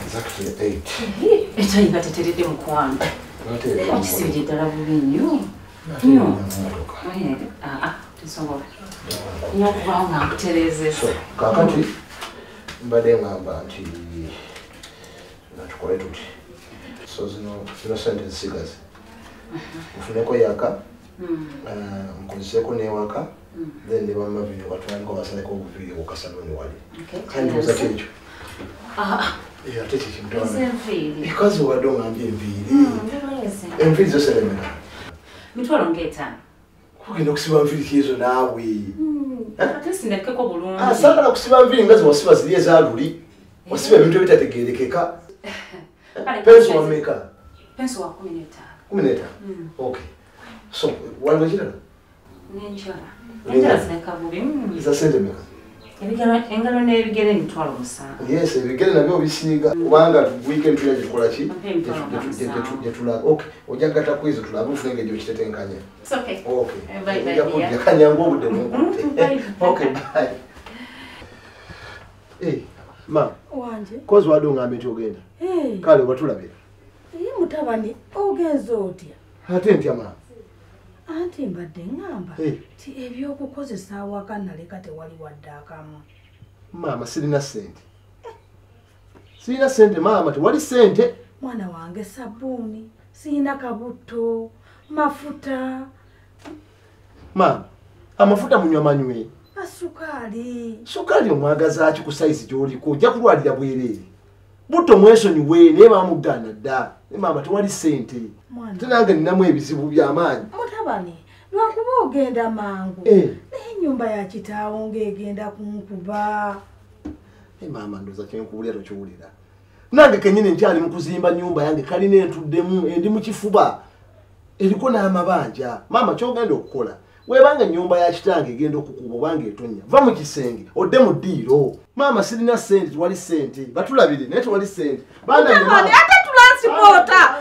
Exactly 8. It's like that it didn't want. What's the little you? So, no wrong after this. So, Kakati, Bademamba, not quite. So, no sentence cigarettes. Funeko yaka, Mkuseko Newaka, then the one of you got one go as I go video Casaloni Wadi. And it was a change. Yeah, take him down. Because we are doing and being and feeds the ceremony. We don't get time. Who can oxygen feed his now? We listen at Coco. Ah, some oxygen feeding us was years already. Was very interpreted again, the cake. Pencil maker. Pencil Minute. Okay. So, what was it? Ninja. It's a sentiment. Yes, we get a very sick one weekend to the quality. Okay, we just got a quiz to love thing and you should take Kanya. It's okay. Okay. Okay, bye. Hey, ma. Cause we're doing a meeting again. Hey, Carlo, what will I be? You mutabani, Ogenzotia. Attend, Yama. Auntie Badengamba. Ti ebyokukozesa awaka naleka tewali waddakamu. Mama sirina sente. Sirina sente mama tewali sente. Mwana wange sabuni, sina kabuto, mafuta. Mama, amafuta munywa manywe. Asukali. Sukali omwagaza ki ku size gy'oliko ojja kulwalira bwerere. Buto mweso we ne bamugana dda. Mama tewali sente. Tenange ninamu ebizibu by'amaanyi. Mutabani, lwakuba ogenda mangu. N'ennyumba ya kitaawo ng'egenda kunkuba. Mama ndoza kyenkuwulira tokiwulira. Nange kennyini nkyali mu kuzimba nnyumba yange kalina entuddemu endi mu kifuba. Eriko n'amabanja. Mama ky'ogenda okukola. Webanga ennyumba ya kitange egenda okukuba obanga etonnya. Va mu kisenge odde mu ddiiro. Mama sirina sente tewali sente. Batulabire naye tewali sente. Mutabani ate tulansipota.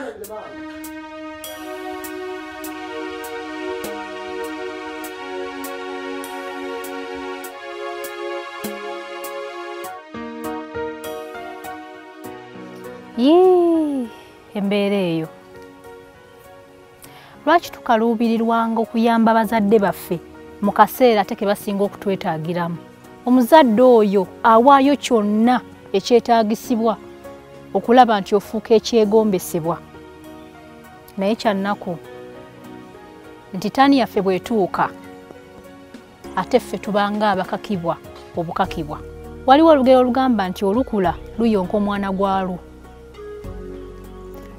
Embeera eyo lwaki tukaluubirirwanga okuyamba bazadde baffe mu kaseera ate ke basinga okutwetaagiramu. Omuzadde oyo awaayo kyonna ekyetaagisibwa okulaba nti ofuuka ekyegombesebwa. Naye kyannaku nti ttaani yaffe bw'etuuka ate ffe tubanga abakakibwa obukakibwa. Waliwo olugero olugamba nti olukula luyonka omwana gwalwo.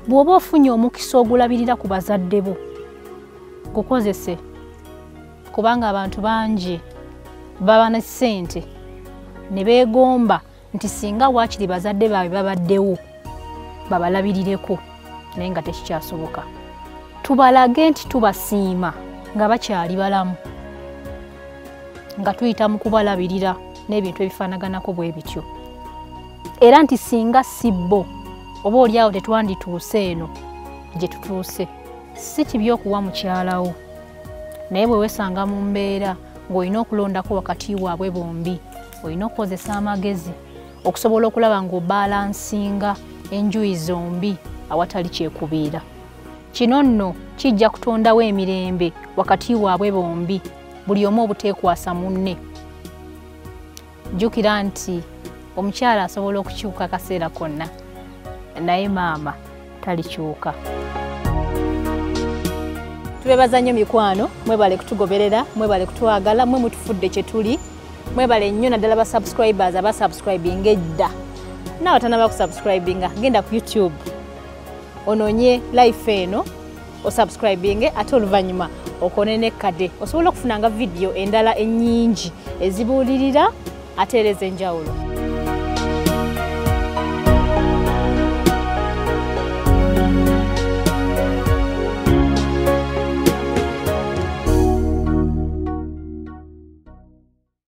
Bw'oba ofunye omukisa ogulabirira ku bazadde bo gukozese, kubanga abantu bangi baba ne ssente ne beegomba nti singa waakiri bazadde baabwe babaddewo babalabirireko, naye nga tekikyasoboka. Tubalage nti tubasiima nga bakyali balamu, nga tuyita mu kubalabirira n'ebintu ebifaanaganako bwe bityo, era nti singa si bo oba oliawo tetwandituuse eno gye tutuuse. Si kibi okuwa mukyalawo, naye bwe wesanga mu mbeera ng'olina okulondako wakati waabwe bombi, olina okukozesa amagezi okusobola okulaba ng'obalansinga enjuyi zombi awatali kyekubiira. Kino nno kijja kutondawo emirembe wakati waabwe bombi, buli omu obuteekwasa munne. Jjukira nti omukyala asobola okukyuka akaseera konna, naye maama talikyuka. Tubebaza nnyo mikwano, mwebale kutugoberera, mwebale kutwagala, mwe mutufudde kye tuli, mwebale nnyo naddala ba subscribers abasubscribinga edda. Naawe tanaba kusubscribinga, genda ku YouTube ononye life eno osubscribinge, ate oluvannyuma okone nekkade osobola okufunanga video endala ennyingi ezibuulirira ate era ez'enjawulo.